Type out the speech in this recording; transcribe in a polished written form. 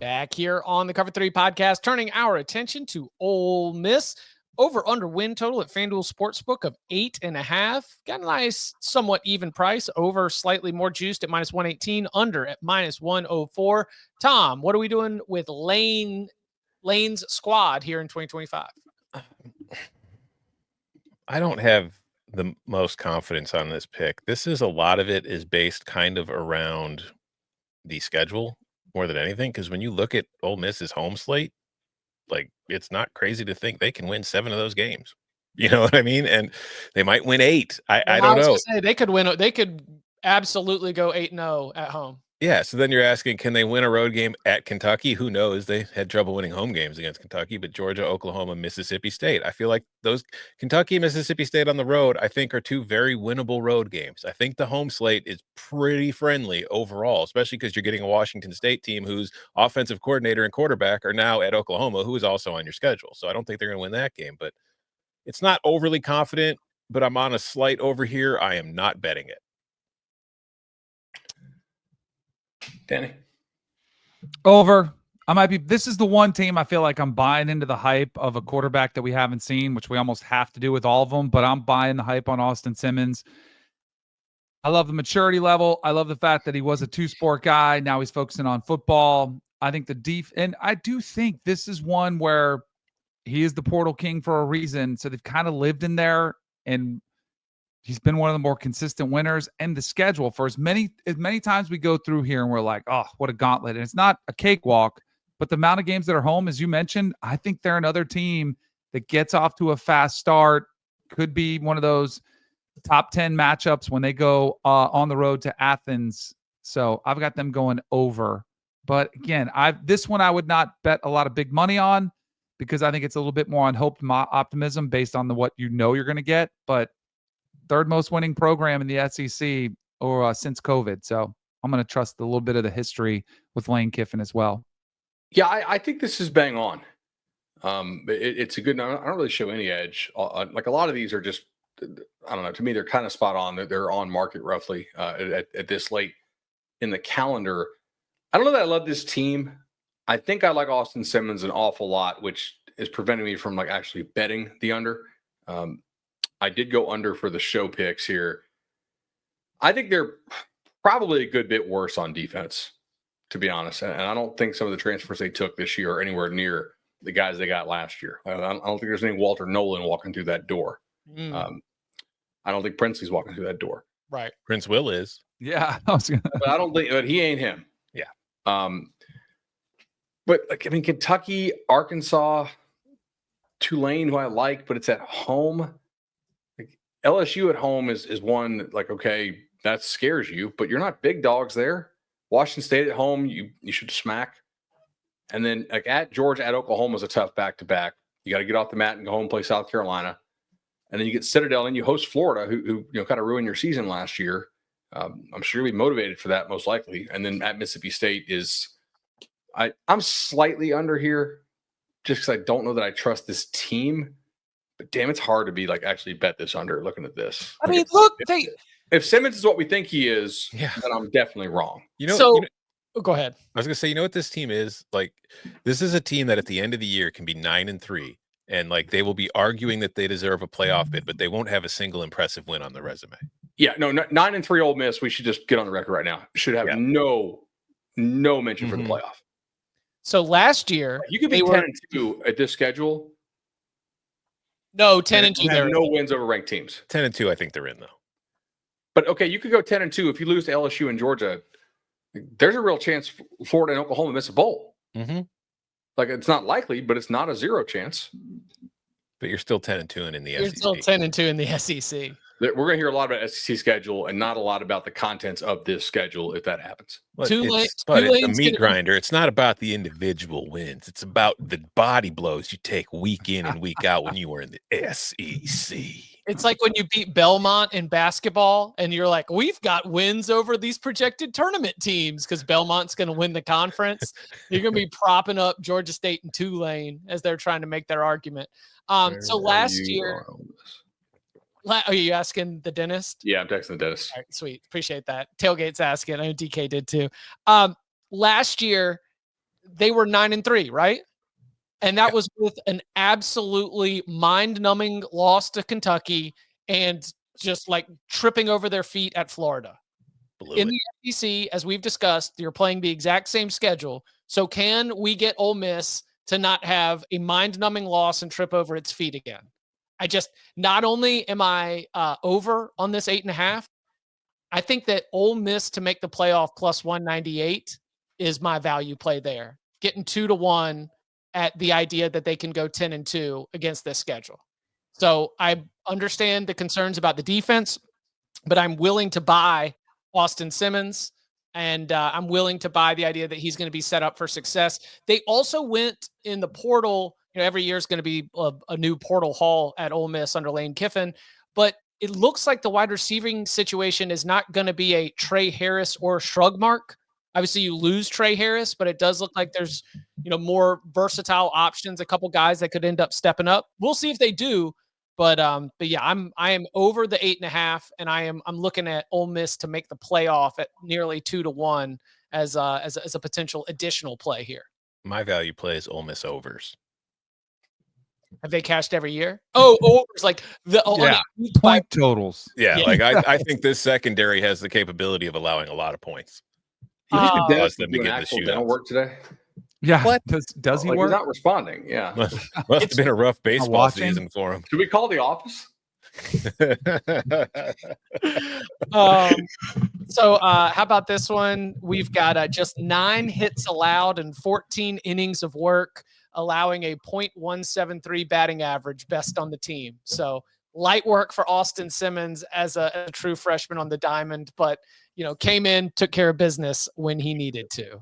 Back here on the Cover 3 podcast, turning our attention to Ole Miss. Over under win total at FanDuel Sportsbook of 8.5. Got a nice, somewhat even price. Over slightly more juiced at -118. Under at -104. Tom, what are we doing with Lane's squad here in 2025? I don't have the most confidence on this pick. A lot of it is based kind of around the schedule more than anything, because when you look at Ole Miss's home slate, like, it's not crazy to think they can win 7 of those games. You know what I mean? And they might win 8. I don't know. Gonna say, they could win. They could absolutely go 8-0 at home. Yeah, so then you're asking, can they win a road game at Kentucky? Who knows? They had trouble winning home games against Kentucky, but Georgia, Oklahoma, Mississippi State. I feel like those Kentucky, Mississippi State on the road, I think, are 2 very winnable road games. I think the home slate is pretty friendly overall, especially because you're getting a Washington State team whose offensive coordinator and quarterback are now at Oklahoma, who is also on your schedule. So I don't think they're going to win that game, but it's not overly confident, but I'm on a slight over here. I am not betting it. Danny? Over. This is the one team I feel like I'm buying into the hype of a quarterback that we haven't seen, which we almost have to do with all of them, but I'm buying the hype on Austin Simmons. I love the maturity level. I love the fact that he was a 2-sport guy. Now he's focusing on football. I think and I do think this is one where he is the portal king for a reason. So they've kind of lived in there, and he's been one of the more consistent winners. And the schedule, for as many times we go through here and we're like, oh, what a gauntlet. And it's not a cakewalk, but the amount of games that are home, as you mentioned, I think they're another team that gets off to a fast start. Could be one of those top 10 matchups when they go on the road to Athens. So I've got them going over. But again, this one I would not bet a lot of big money on, because I think it's a little bit more on hope and optimism based on what you're going to get. But third most winning program in the SEC since COVID. So I'm going to trust a little bit of the history with Lane Kiffin as well. Yeah, I think this is bang on. It's a good. I don't really show any edge. Like, a lot of these are just, I don't know. To me, they're kind of spot on. They're on market roughly at this late in the calendar. I don't know that I love this team. I think I like Austin Simmons an awful lot, which is preventing me from like actually betting the under. I did go under for the show picks here. I think they're probably a good bit worse on defense, to be honest. And I don't think some of the transfers they took this year are anywhere near the guys they got last year. I don't think there's any Walter Nolan walking through that door. I don't think Princely's walking through that door. Right. Prince Will is. Yeah. But I don't think, but he ain't him. Yeah. But like, I mean, Kentucky, Arkansas, Tulane, who I like, but it's at home. Like, LSU at home is one that, like, okay, that scares you, but you're not big dogs there. Washington State at home, you should smack. And then like at Georgia, at Oklahoma is a tough back-to-back. You got to get off the mat and go home and play South Carolina. And then you get Citadel and you host Florida, who kind of ruined your season last year. I'm sure you'll be motivated for that most likely. And then at Mississippi State is I'm slightly under here just because I don't know that I trust this team. But damn, it's hard to be like actually bet this under looking at this. I mean, look, if Simmons is what we think he is, then I'm definitely wrong. Go ahead. I was going to say, you know what this team is? Like, this is a team that at the end of the year can be 9-3. And like, they will be arguing that they deserve a playoff bid, but they won't have a single impressive win on the resume. Yeah, no, 9-3 Ole Miss. We should just get on the record right now. Should have no mention for the playoff. So last year, you could be 10-2 at this schedule. No, 10-2. Have no wins over ranked teams. 10-2, I think they're in though. But okay, you could go 10-2 if you lose to LSU and Georgia. There's a real chance Florida and Oklahoma miss a bowl. Mm-hmm. Like, it's not likely, but it's not a zero chance. But you're still 10-2 in the SEC. You're still 10-2 in the SEC. We're going to hear a lot about SEC schedule and not a lot about the contents of this schedule if that happens. But it's a meat grinder. It's not about the individual wins. It's about the body blows you take week in and week out when you were in the SEC. It's like when you beat Belmont in basketball and you're like, we've got wins over these projected tournament teams because Belmont's going to win the conference. You're going to be propping up Georgia State and Tulane as they're trying to make their argument. So last year, are you asking the dentist? Yeah, I'm texting the dentist. All right, sweet. Appreciate that. Tailgate's asking. I know DK did too. Last year, they were 9-3, right? And that was with an absolutely mind-numbing loss to Kentucky and just like tripping over their feet at Florida. In the SEC, as we've discussed, you're playing the exact same schedule. So can we get Ole Miss to not have a mind-numbing loss and trip over its feet again? Not only am I over on this 8.5, I think that Ole Miss to make the playoff plus 198 is my value play there. Getting 2-1 at the idea that they can go 10-2 against this schedule. So I understand the concerns about the defense, but I'm willing to buy Austin Simmons, and I'm willing to buy the idea that he's going to be set up for success. They also went in the portal. Every year is going to be a new portal haul at Ole Miss under Lane Kiffin, but it looks like the wide receiving situation is not going to be a Trey Harris or Shrug Mark. Obviously, you lose Trey Harris, but it does look like there's more versatile options. A couple guys that could end up stepping up. We'll see if they do. But yeah, I am over the 8.5, and I'm looking at Ole Miss to make the playoff at nearly 2-1 as a potential additional play here. My value play is Ole Miss overs. Have they cashed every year? Oh, overs like the point totals. Yeah, like I think this secondary has the capability of allowing a lot of points. You think the Cause dentist them was to doing get the actual shootouts. dental work today? Yeah. What? Does he Like, work? He's not responding. Yeah. Must have been a rough baseball watching. season for him. Should we call the office? So how about this one? We've got just 9 hits allowed and 14 innings of work, allowing a .173 batting average, best on the team. So light work for Austin Simmons as a true freshman on the diamond, but came in, took care of business when he needed to.